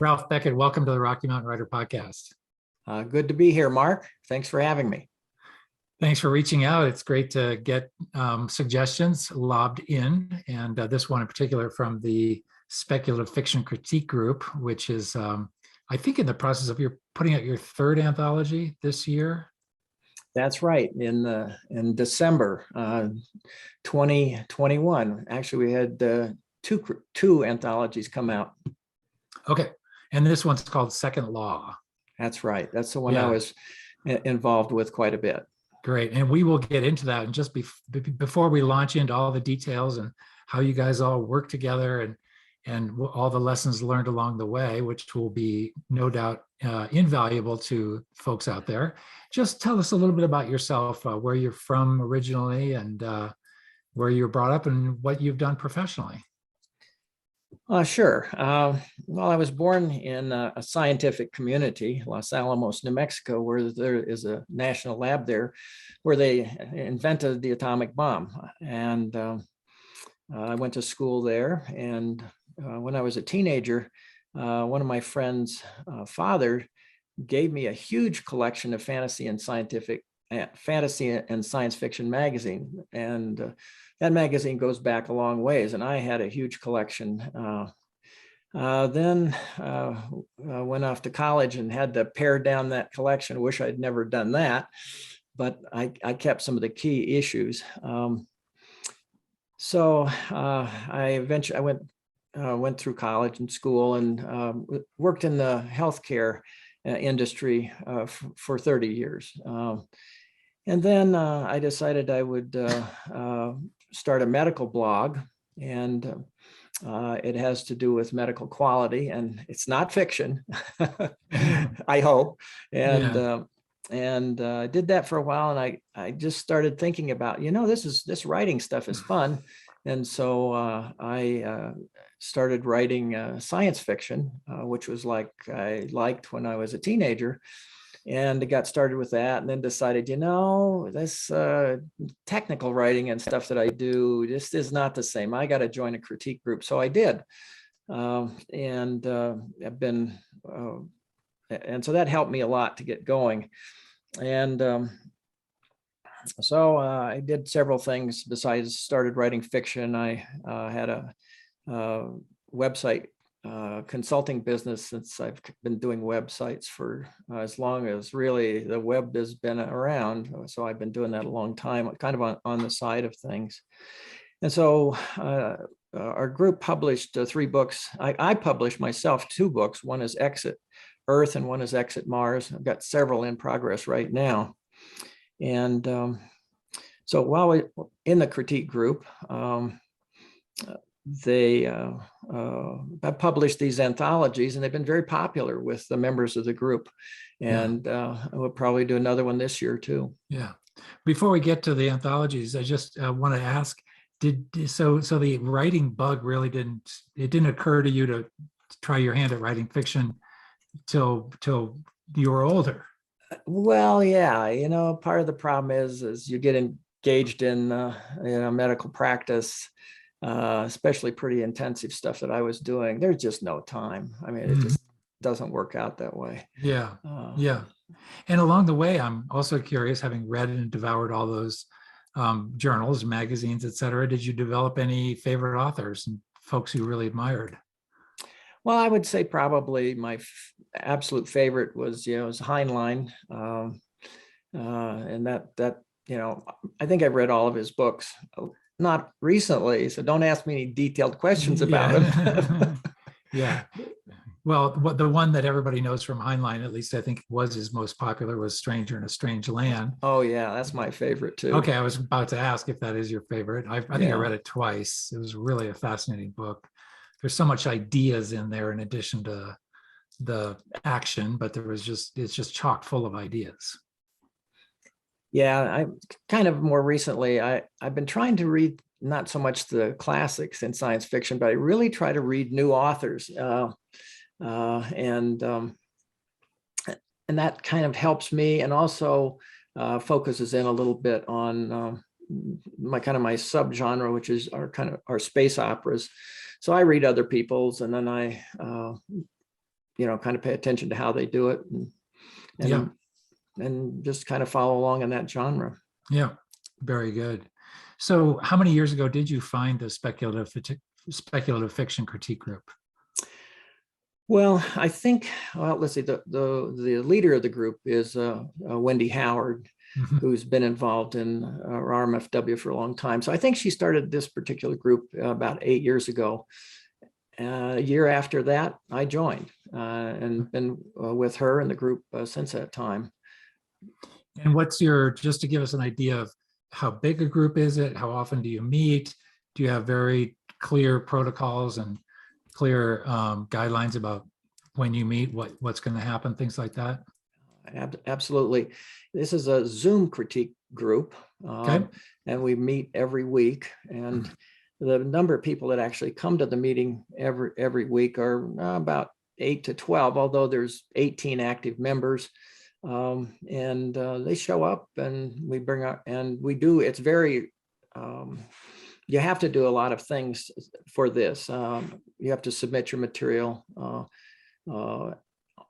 Ralph Beckett, welcome to the Rocky Mountain Writer Podcast. Good to be here, Mark. Thanks for having me. Thanks for reaching out. It's great to get suggestions lobbed in, and this one in particular from the Speculative Fiction Critique Group, which is, I think, in the process of putting out your third anthology this year. That's right. In December 2021, actually, we had two anthologies come out. Okay, and this one's called Second Law. That's right. That's the one I was involved with quite a bit. Great, and we will get into that. And just before we launch into all the details and how you guys all work together and all the lessons learned along the way, which will be no doubt invaluable to folks out there, just tell us a little bit about yourself, where you're from originally, and where you were brought up, and what you've done professionally. Sure. Well, I was born in a scientific community, Los Alamos, New Mexico, where there is a national lab there where they invented the atomic bomb. And I went to school there. And when I was a teenager, one of my friends' father gave me a huge collection of fantasy and science fiction magazine. And that magazine goes back a long ways, and I had a huge collection. Then went off to college and had to pare down that collection. Wish I'd never done that, but I kept some of the key issues. So I went through college and school and worked in the healthcare industry for 30 years. And then I decided I would start a medical blog, and it has to do with medical quality, and it's not fiction, I hope. And I did that for a while, and I just started thinking about, this writing stuff is fun. And so I started writing science fiction, which was like I liked when I was a teenager. And got started with that, and then decided, this technical writing and stuff that I do just is not the same. I got to join a critique group. So I did. And I've been, and so that helped me a lot to get going. And so I did several things besides started writing fiction. I had a website consulting business since I've been doing websites for as long as really the web has been around. So I've been doing that a long time, kind of on the side of things. And so our group published 3 books. I published myself 2 books. One is Exit Earth and one is Exit Mars. I've got several in progress right now. And so while we're in the critique group, they published these anthologies, and they've been very popular with the members of the group. And we'll probably do another one this year too. Yeah. Before we get to the anthologies, I just want to ask: so the writing bug really didn't occur to you to try your hand at writing fiction till you were older? Well, yeah. Part of the problem is you get engaged in medical practice. Especially pretty intensive stuff that I was doing. There's just no time. I mean, it just doesn't work out that way. Yeah. And along the way, I'm also curious, having read and devoured all those journals, magazines, et cetera, did you develop any favorite authors and folks you really admired? Well, I would say probably my absolute favorite was Heinlein. And that I think I've read all of his books. Not recently, so don't ask me any detailed questions about him. Yeah. Well, the one that everybody knows from Heinlein, at least I think was his most popular, was Stranger in a Strange Land. Oh, yeah, that's my favorite too. Okay, I was about to ask if that is your favorite. I think I read it twice. It was really a fascinating book. There's so much ideas in there in addition to the action, but it's just chock full of ideas. Yeah, I kind of more recently, I've been trying to read not so much the classics in science fiction, but I really try to read new authors. And that kind of helps me, and also focuses in a little bit on my subgenre, which is our space operas. So I read other people's, and then I kind of pay attention to how they do it, Yeah. and just kind of follow along in that genre. Yeah. Very good. So how many years ago did you find the speculative fiction critique group? Well, I think, let's see, the leader of the group is Wendy Howard, Mhm. who's been involved in RMFW for a long time. So I think she started this particular group about 8 years ago. A year after that, I joined and been with her and the group since that time. And just to give us an idea of how big a group is it? How often do you meet? Do you have very clear protocols and clear guidelines about when you meet, what's going to happen, things like that? Absolutely. This is a Zoom critique group, Okay. and we meet every week. And the number of people that actually come to the meeting every week are about 8 to 12, although there's 18 active members. And they show up, and we bring out, and we do, it's very, you have to do a lot of things for this. You have to submit your material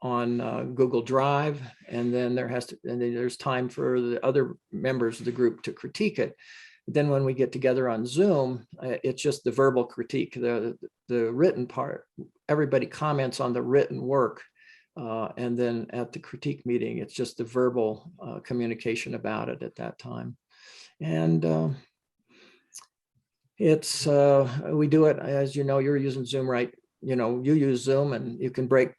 on Google Drive, and then there's time for the other members of the group to critique it. Then when we get together on Zoom, it's just the verbal critique, the written part. Everybody comments on the written work. And then at the critique meeting, it's just the verbal communication about it at that time. And we do it, as you know, you're using Zoom, right? You use Zoom, and you can break,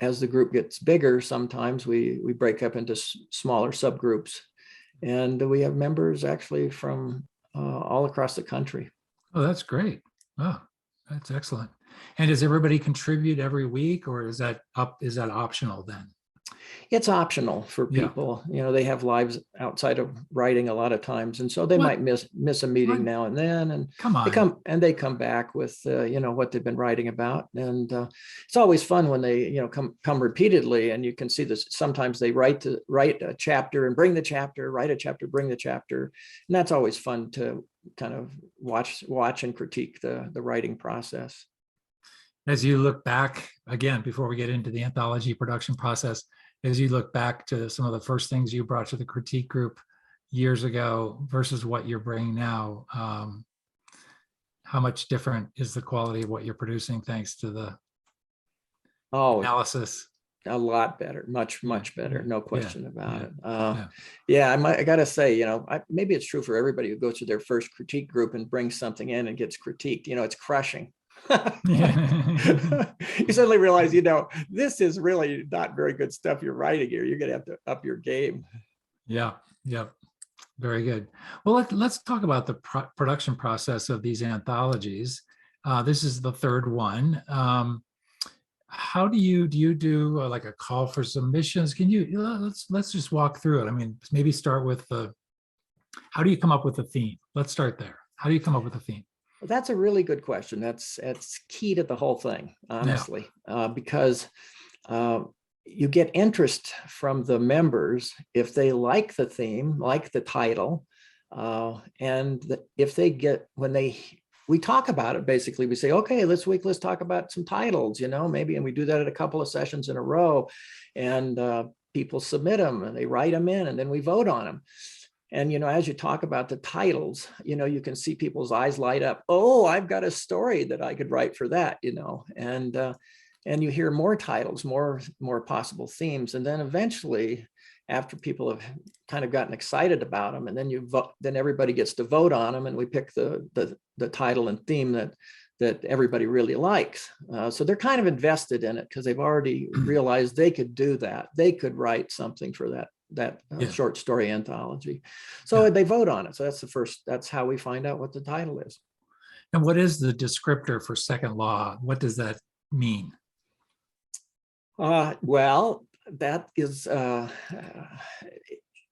as the group gets bigger, sometimes we break up into smaller subgroups. And we have members actually from all across the country. Oh, that's great. Oh, that's excellent. And does everybody contribute every week, or is that optional then? It's optional for Yeah. people. They have lives outside of writing a lot of times, and so they might miss a meeting What? now and then, and Come on. they come back with what they've been writing about. And it's always fun when they come repeatedly, and you can see this. Sometimes they write a chapter and bring the chapter, write a chapter, bring the chapter, and that's always fun to kind of watch and critique the writing process. As you look back, again, before we get into the anthology production process, as you look back to some of the first things you brought to the critique group years ago versus what you're bringing now, how much different is the quality of what you're producing thanks to the analysis? A lot better, much better, no question about it. I gotta say, maybe it's true for everybody who goes to their first critique group and brings something in and gets critiqued. It's crushing. You suddenly realize, this is really not very good stuff you're writing here. You're gonna have to up your game. Yeah. Very good. Well, let's talk about the production process of these anthologies. This is the third one. How do you do like a call for submissions? Can you let's just walk through it. I mean, maybe start with how do you come up with a theme? Let's start there. How do you come up with a theme? Well, that's a really good question. That's key to the whole thing, honestly, because you get interest from the members if they like the theme, like the title, and if they get, we talk about it, basically, we say, okay, this week, let's talk about some titles, maybe, and we do that at a couple of sessions in a row, and people submit them and they write them in, and then we vote on them. And, as you talk about the titles, you can see people's eyes light up. Oh, I've got a story that I could write for that, and you hear more titles, more possible themes. And then eventually, after people have kind of gotten excited about them, and then everybody gets to vote on them, and we pick the title and theme that everybody really likes. So they're kind of invested in it because they've already realized they could do that. They could write something for that short story anthology. So they vote on it. So that's how we find out what the title is. And what is the descriptor for second law? What does that mean? Well, that is,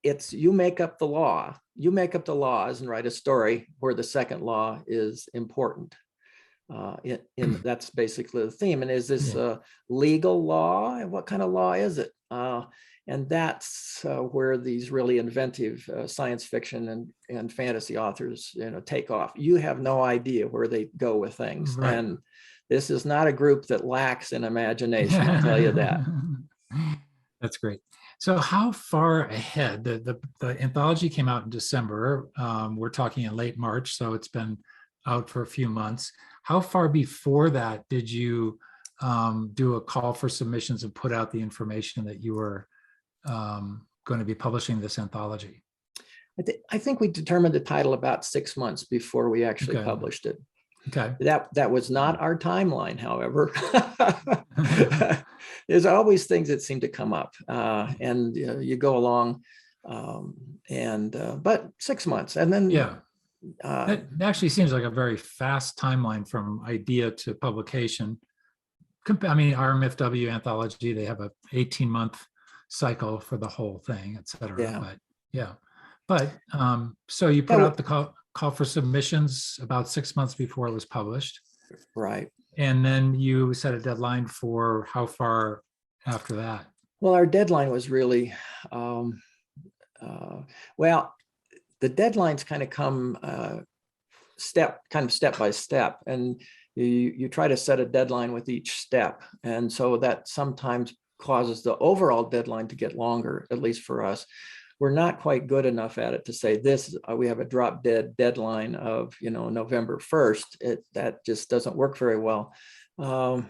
it's, you make up the law. You make up the laws and write a story where the second law is important. That's basically the theme. And is this legal law? What kind of law is it? And that's where these really inventive science fiction and fantasy authors, take off. You have no idea where they go with things, Right. and This is not a group that lacks in imagination, I'll tell you that. That's great. So how far ahead, the anthology came out in December. We're talking in late March, so it's been out for a few months. How far before that did you do a call for submissions and put out the information that you were going to be publishing this anthology? I think we determined the title about 6 months before we actually Okay. published it. Okay. That was not our timeline, however. There's always things that seem to come up, and you go along, but 6 months, and then Yeah, that actually seems like a very fast timeline from idea to publication. I mean, RMFW Anthology, they have a 18-month cycle for the whole thing, et cetera. Yeah. But yeah, but so you put out the call for submissions about 6 months before it was published. Right. And then you set a deadline for how far after that? Well, our deadline was really, well, the deadlines kind of come step by step, and you try to set a deadline with each step. And so that sometimes causes the overall deadline to get longer, at least for us. We're not quite good enough at it to say this, we have a drop dead deadline of, November 1st. That just doesn't work very well. One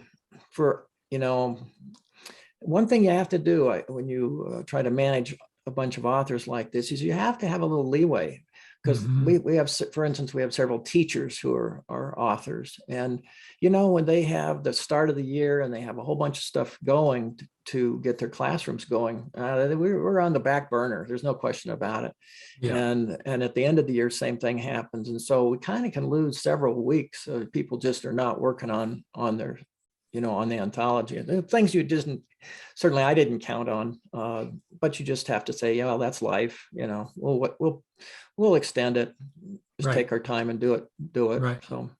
thing you have to do when you try to manage a bunch of authors like this is you have to have a little leeway, because we have, for instance, we have several teachers who are authors, and when they have the start of the year and they have a whole bunch of stuff going to get their classrooms going, we're on the back burner. There's no question about it. Yeah. And at the end of the year, same thing happens, and so we kind of can lose several weeks. People just are not working on their, on the anthology. Things you certainly I didn't count on, but you just have to say, yeah, well, that's life. We'll extend it, just take our time and do it. Right. So,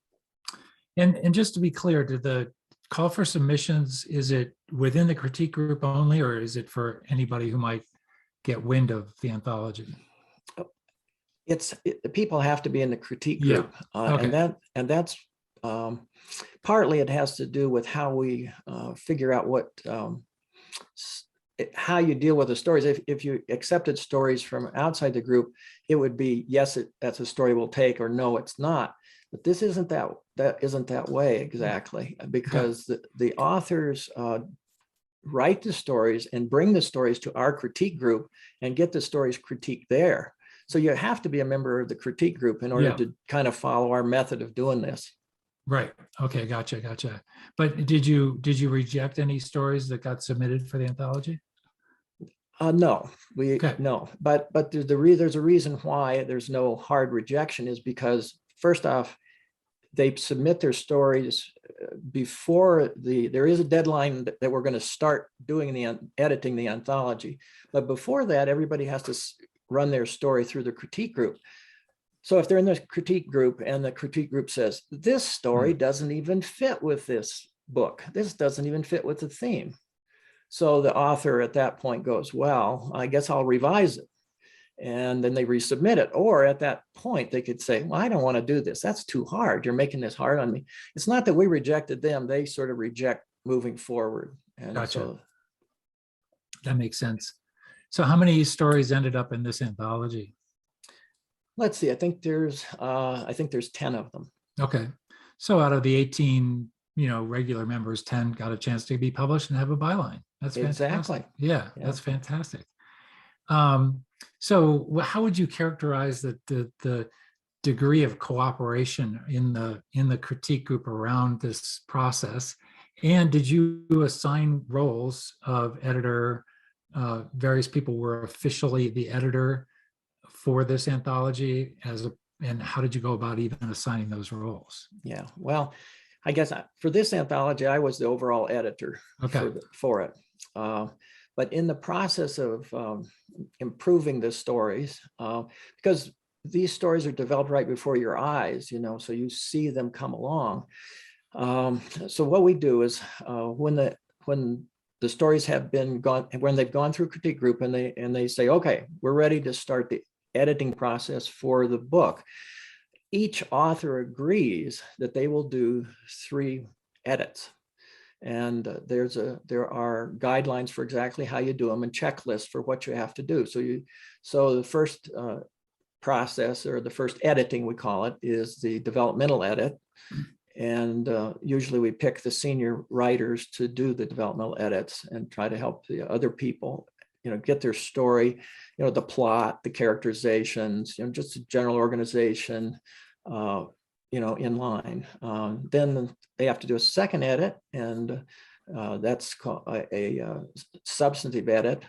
and just to be clear, did the call for submissions, is it within the critique group only, or is it for anybody who might get wind of the anthology? People have to be in the critique group, okay. and that's partly it has to do with how we figure out how you deal with the stories. If you accepted stories from outside the group, it would be, yes, that's a story we'll take, or no, it's not. But this isn't that way exactly, because the authors write the stories and bring the stories to our critique group and get the stories critiqued there. So you have to be a member of the critique group in order to kind of follow our method of doing this. Right. Okay. Gotcha. But did you reject any stories that got submitted for the anthology? No, no. But there's a reason why there's no hard rejection, is because first off, they submit their stories before there is a deadline that we're going to start doing editing the anthology. But before that, everybody has to run their story through the critique group. So if they're in the critique group and the critique group says, this story doesn't even fit with this book, this doesn't even fit with the theme. So the author at that point goes, well, I guess I'll revise it. And then they resubmit it. Or at that point, they could say, well, I don't want to do this. That's too hard. You're making this hard on me. It's not that we rejected them. They sort of reject moving forward. And gotcha. So that makes sense. So how many stories ended up in this anthology? Let's see. I think there's 10 of them. Okay. So out of the 18, regular members, 10 got a chance to be published and have a byline. That's fantastic. Exactly. Yeah, that's fantastic. So how would you characterize the degree of cooperation in the critique group around this process? And did you assign roles of editor? Various people were officially the editor for this anthology, and how did you go about even assigning those roles? Yeah, well, I guess for this anthology, I was the overall editor for it. But in the process of improving the stories, because these stories are developed right before your eyes, so you see them come along. So what we do is when the stories have been when they've gone through critique group and they say, okay, we're ready to start the editing process for the book, each author agrees that they will do 3 edits. And there are guidelines for exactly how you do them and checklists for what you have to do. So the first process, or the first editing, we call it, is the developmental edit. And usually we pick the senior writers to do the developmental edits and try to help the other people, get their story, the plot, the characterizations, just a general organization, in line. Then they have to do a second edit, and that's called a substantive edit.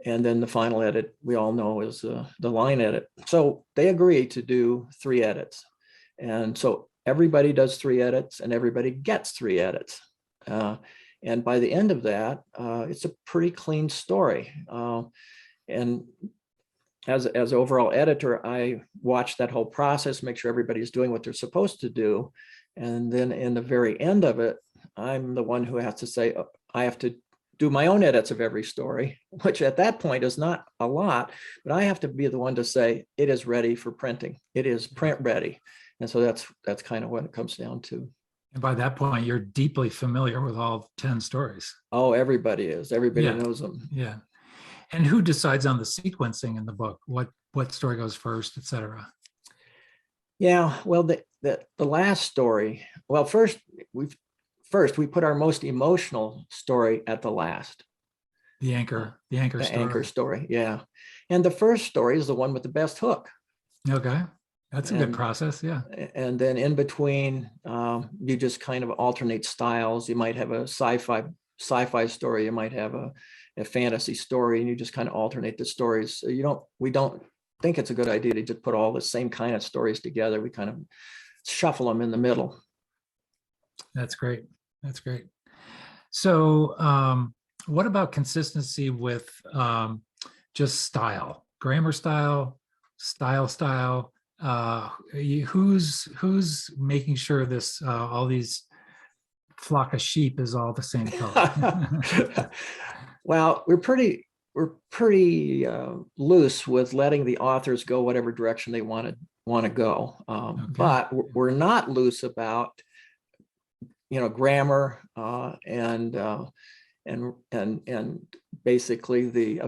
And then the final edit, we all know, is the line edit. So they agree to do 3 edits. And so everybody does 3 edits and everybody gets 3 edits. And by the end of that, it's a pretty clean story. And as overall editor, I watch that whole process, make sure everybody's doing what they're supposed to do. And then in the very end of it, I'm the one who has to say, I have to do my own edits of every story, which at that point is not a lot, but I have to be the one to say, it is ready for printing. It is print ready. And so that's kind of what it comes down to. And by that point, you're deeply familiar with all 10 stories. Oh, everybody is. Everybody knows them. Yeah. And who decides on the sequencing in the book? What story goes first, et cetera? Yeah, well, the last story, well, first we put our most emotional story at the last. The anchor story, yeah. And the first story is the one with the best hook. Okay. That's a good process, yeah. And then in between, you just kind of alternate styles. You might have a sci-fi story, you might have a fantasy story, and you just kind of alternate the stories. So we don't think it's a good idea to just put all the same kind of stories together. We kind of shuffle them in the middle. That's great. That's great. So what about consistency with just style, grammar style? Who's making sure this all these flock of sheep is all the same color? Well, we're pretty loose with letting the authors go whatever direction they want to go, okay. But we're not loose about grammar and basically the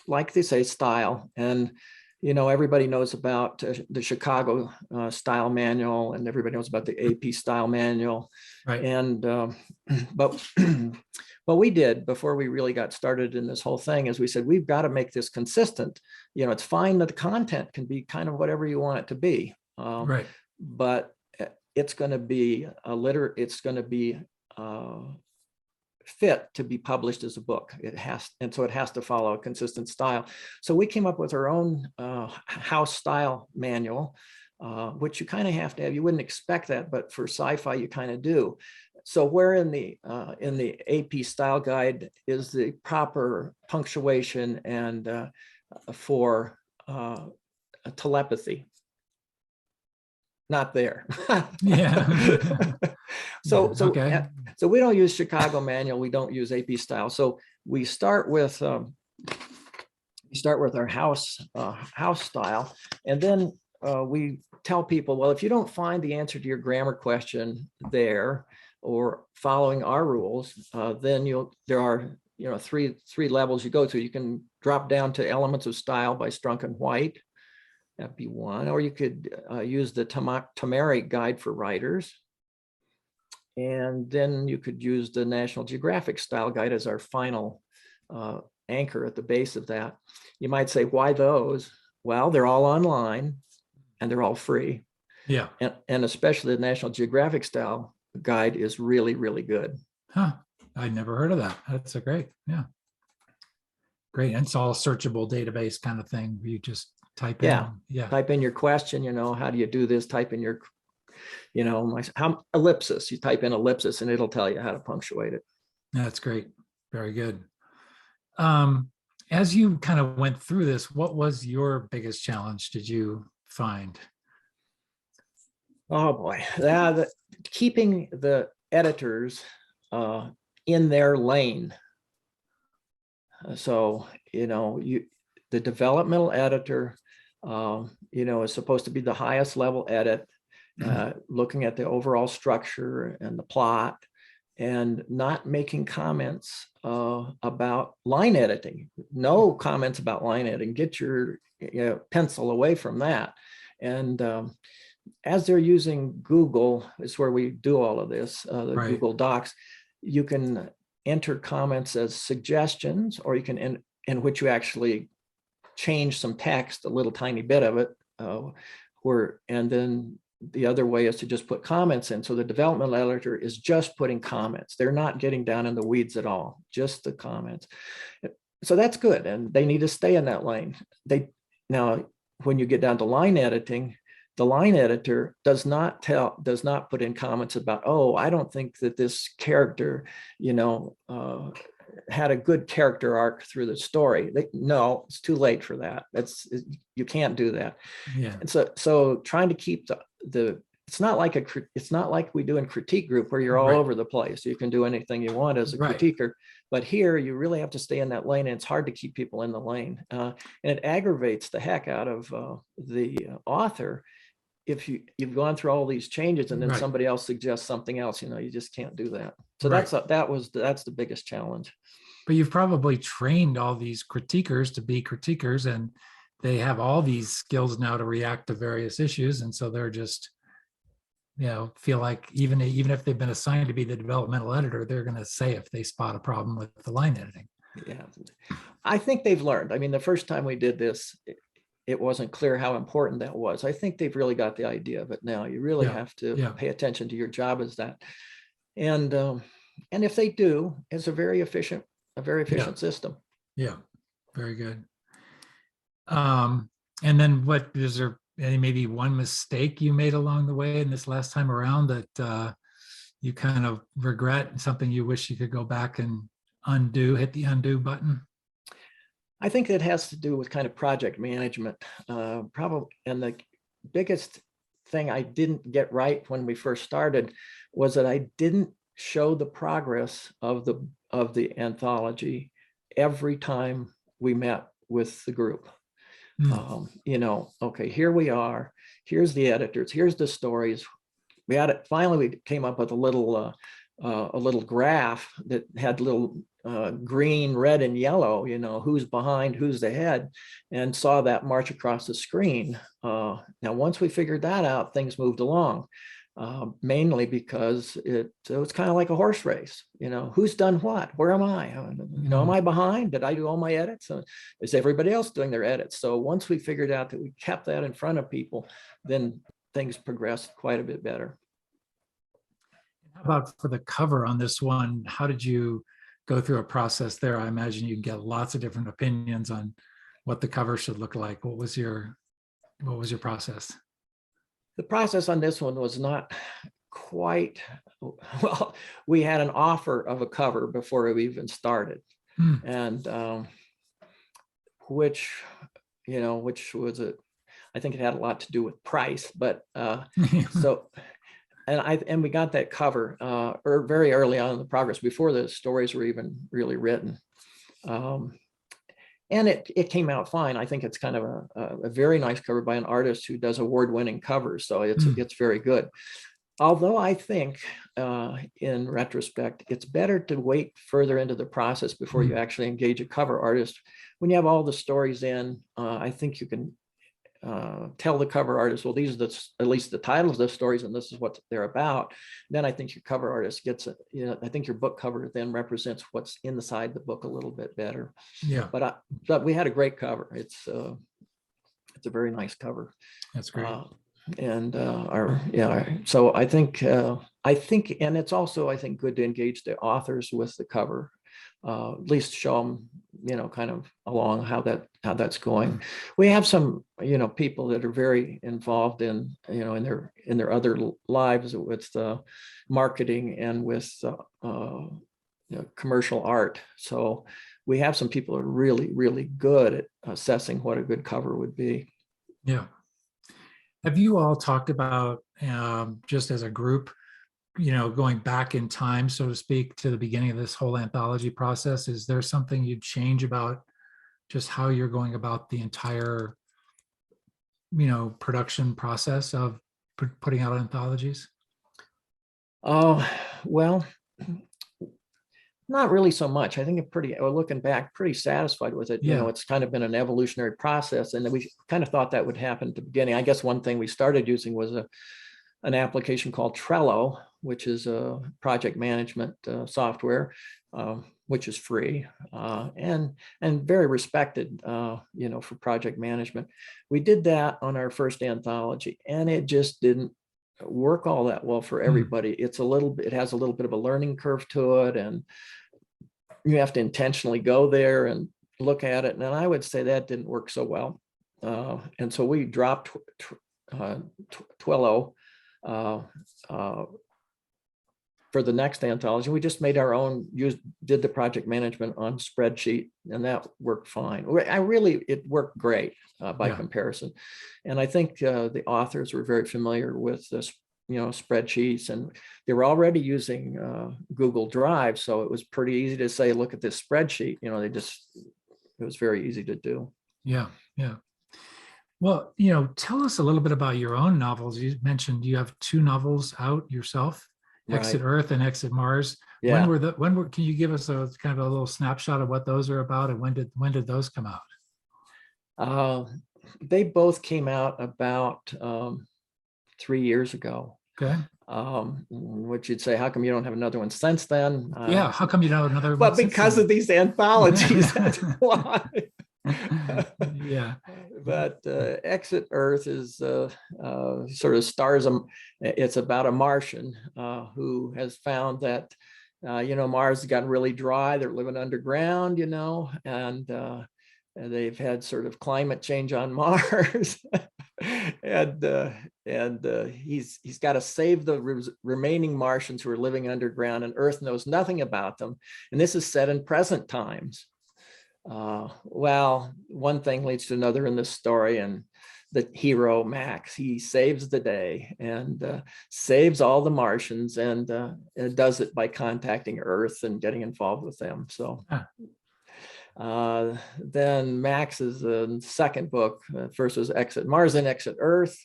like they say, style. And everybody knows about the Chicago style manual, and everybody knows about the AP style manual. Right. And but what we did before we really got started in this whole thing is we said, we've got to make this consistent. It's fine that the content can be kind of whatever you want it to be, right. But it's going to be it's going to be fit to be published as a book. And so it has to follow a consistent style. So we came up with our own house style manual, which you kind of have to have. You wouldn't expect that, but for sci-fi you kind of do. So where in the AP style guide is the proper punctuation and for telepathy? Not there. Yeah. So okay. So we don't use Chicago manual. We don't use AP style. So we start with our house style, and then we tell people, well, if you don't find the answer to your grammar question there or following our rules, then there are three levels you go to. You can drop down to Elements of Style by Strunk and White. That'd be one. Or you could use the Tamari Guide for Writers. And then you could use the National Geographic Style Guide as our final anchor at the base of that. You might say, why those? Well, they're all online and they're all free. Yeah. And especially the National Geographic Style Guide is really, really good. Huh. I'd never heard of that. That's a great, yeah. Great. And it's all searchable database kind of thing. You just type in. Yeah. Type in your question, how do you do this? Type in your ellipsis. You type in ellipsis and it'll tell you how to punctuate it. That's great. Very good. As you kind of went through this, what was your biggest challenge did you find? Oh boy, keeping the editors in their lane. So, the developmental editor, is supposed to be the highest level edit. looking at the overall structure and the plot, and not making comments about line editing. No comments about line editing. Get your pencil away from that. And as they're using Google, is where we do all of this, the Right. Google Docs, you can enter comments as suggestions, or you can, in which you actually change some text, a little tiny bit of it, and then the other way is to just put comments in. So the developmental editor is just putting comments. They're not getting down in the weeds at all, just the comments. So that's good. And they need to stay in that lane. Now, when you get down to line editing, the line editor does not put in comments about, oh, I don't think that this character, had a good character arc through the story. No, it's too late for that. You can't do that. Yeah. And so trying to keep it's not like we do in critique group where you're all Right. over the place. You can do anything you want as a Right. critiquer, but here you really have to stay in that lane, and it's hard to keep people in the lane. And it aggravates the heck out of the author if you've gone through all these changes and then Right. somebody else suggests something else. You just can't do that. So Right. that's the biggest challenge. But you've probably trained all these critiquers to be critiquers, and they have all these skills now to react to various issues. And so they're just, feel like even if they've been assigned to be the developmental editor, they're going to say if they spot a problem with the line editing. Yeah, I think they've learned. I mean, the first time we did this, it wasn't clear how important that was. I think they've really got the idea of it now. You really have to pay attention to your job as that. And if they do, it's a very efficient system. Yeah, very good. And then is there maybe one mistake you made along the way in this last time around that you kind of regret, something you wish you could go back and hit the undo button? I think it has to do with kind of project management, probably. And the biggest thing I didn't get right when we first started was that I didn't show the progress of the anthology every time we met with the group. Okay, here we are. Here's the editors. Here's the stories. We had it. Finally, we came up with a little graph that had little green, red, and yellow, who's behind, who's ahead, and saw that march across the screen. Now, once we figured that out, things moved along, mainly because it was kind of like a horse race. Who's done what? Where am I? Am I behind? Did I do all my edits? Is everybody else doing their edits? So once we figured out that we kept that in front of people, then things progressed quite a bit better. How about for the cover on this one? How did you go through a process there? I imagine you get lots of different opinions on what the cover should look like. What was your process? The process on this one was not quite, well, we had an offer of a cover before we even started. And which was I think it had a lot to do with price, but so, and we got that cover very early on in the progress, before the stories were even really written. And it came out fine. I think it's kind of a very nice cover by an artist who does award-winning covers. So it's very good. Although I think in retrospect, it's better to wait further into the process before you actually engage a cover artist. When you have all the stories in, I think you can tell the cover artist, well, these are at least the titles of the stories, and this is what they're about. Then I think your cover artist gets it. I think your book cover then represents what's inside the book a little bit better. Yeah. But we had a great cover. It's a very nice cover. That's great. So I think, and it's also, I think, good to engage the authors with the cover, at least show them, kind of along how that's going. We have some, people that are very involved in, in their other lives with marketing and with commercial art. So we have some people who are really, really good at assessing what a good cover would be. Yeah. Have you all talked about, just as a group, going back in time, so to speak, to the beginning of this whole anthology process? Is there something you'd change about just how you're going about the entire, production process of putting out anthologies? Oh, well, not really so much. I think looking back, pretty satisfied with it. Yeah. It's kind of been an evolutionary process, and we kind of thought that would happen at the beginning. I guess one thing we started using was an application called Trello, which is a project management software, which is free and very respected, for project management. We did that on our first anthology, and it just didn't work all that well for everybody. It has a little bit of a learning curve to it, and you have to intentionally go there and look at it. And I would say that didn't work so well. And so we dropped Twilio for the next anthology. We just made our own, did the project management on spreadsheet, and that worked fine. It worked great by comparison. And I think the authors were very familiar with this, spreadsheets, and they were already using Google Drive. So it was pretty easy to say, look at this spreadsheet. It was very easy to do. Yeah. Yeah. Well, tell us a little bit about your own novels. You mentioned you have 2 novels out yourself, Exit Earth and Exit Mars. Yeah. Can you give us a kind of a little snapshot of what those are about, and when did those come out? They both came out about 3 years ago. Okay. Which you'd say, how come you don't have another one since then? How come you don't have another one? But because of these anthologies, that's why. Yeah. But Exit Earth is sort of stars. It's about a Martian who has found that Mars has gotten really dry. They're living underground, and they've had sort of climate change on Mars. and he's got to save the remaining Martians who are living underground, and Earth knows nothing about them. And this is set in present times. Well, one thing leads to another in this story, and the hero Max, he saves the day and saves all the Martians, and does it by contacting Earth and getting involved with them. So then Max's second book, first was Exit Mars and Exit Earth.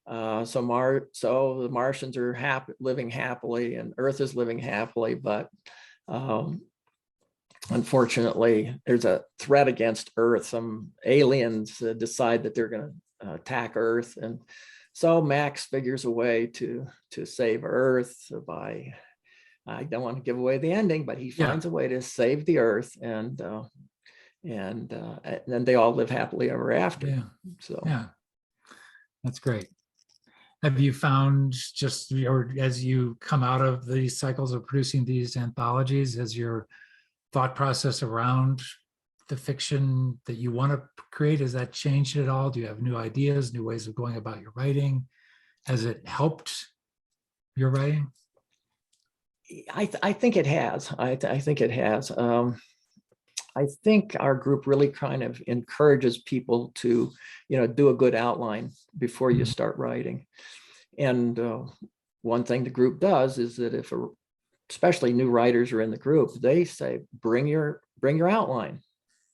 So the Martians are living happily, and Earth is living happily, but unfortunately, there's a threat against Earth. Some aliens decide that they're going to attack Earth, and so Max figures a way to save Earth by, I don't want to give away the ending, but he finds a way to save the Earth, and then they all live happily ever after. Yeah. So That's great. Have you found, or as you come out of these cycles of producing these anthologies, has your thought process around the fiction that you want to create, has that changed at all? Do you have new ideas, new ways of going about your writing? Has it helped your writing? I think it has. I think it has. I think our group really kind of encourages people to, do a good outline before you start writing. And one thing the group does is that especially new writers are in the group, they say, bring your outline,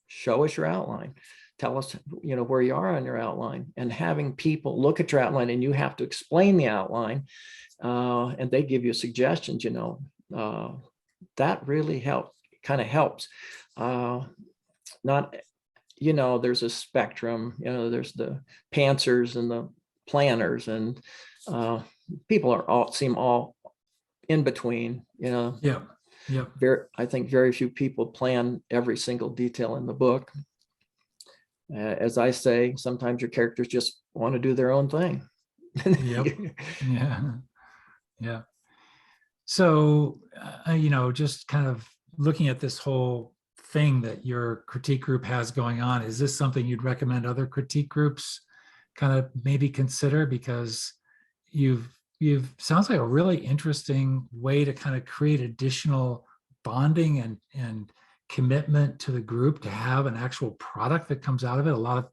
show us your outline, tell us, where you are on your outline, and having people look at your outline, and you have to explain the outline, and they give you suggestions, that really helps. There's a spectrum, there's the pantsers and the planners, and people seem all in between, I think very few people plan every single detail in the book. As I say, sometimes your characters just want to do their own thing. Yeah. So, just kind of looking at this whole thing that your critique group has going on, is this something you'd recommend other critique groups kind of maybe consider? Because you've sounds like a really interesting way to kind of create additional bonding and commitment to the group, to have an actual product that comes out of it. A lot of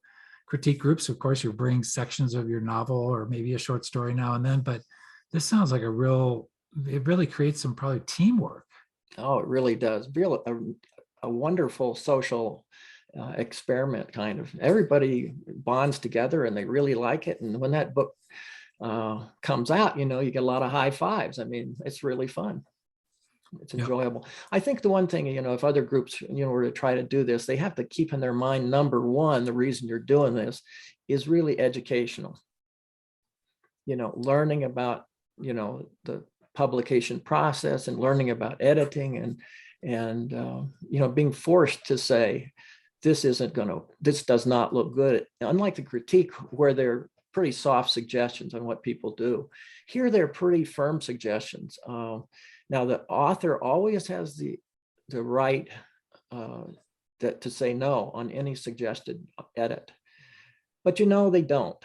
critique groups, of course, you bring sections of your novel or maybe a short story now and then, but this sounds like it really creates some probably teamwork. Oh, it really does. A wonderful social experiment, kind of. Everybody bonds together and they really like it. And when that book comes out, you get a lot of high fives. I mean, it's really fun. It's enjoyable. I think the one thing, if other groups, were to try to do this, they have to keep in their mind, number one, the reason you're doing this is really educational. Learning about, the publication process and learning about editing and being forced to say, this does not look good. Unlike the critique where they're pretty soft suggestions on what people do. Here, they're pretty firm suggestions. Now, the author always has the right to say no on any suggested edit, but they don't.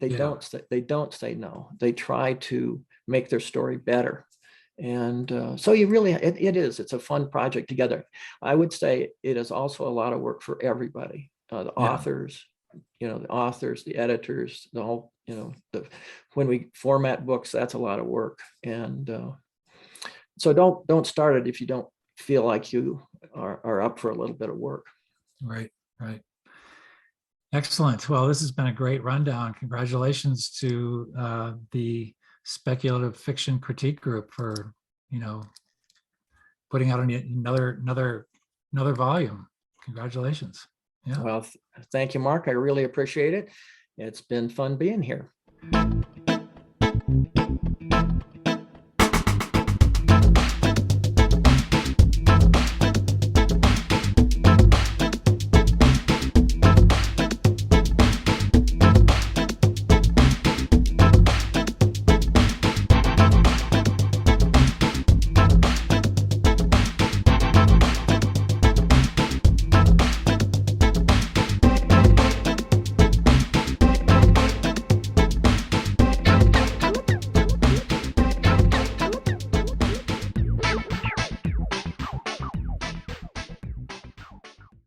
They don't say no. They try to make their story better. And so it's a fun project together. I would say it is also a lot of work for everybody, the authors, the editors, the whole, when we format books, that's a lot of work. And so don't start it if you don't feel like you are up for a little bit of work. Right. Excellent. Well, this has been a great rundown. Congratulations to the Speculative Fiction Critique Group for, putting out another volume. Congratulations. Yeah. Well, thank you, Mark. I really appreciate it. It's been fun being here.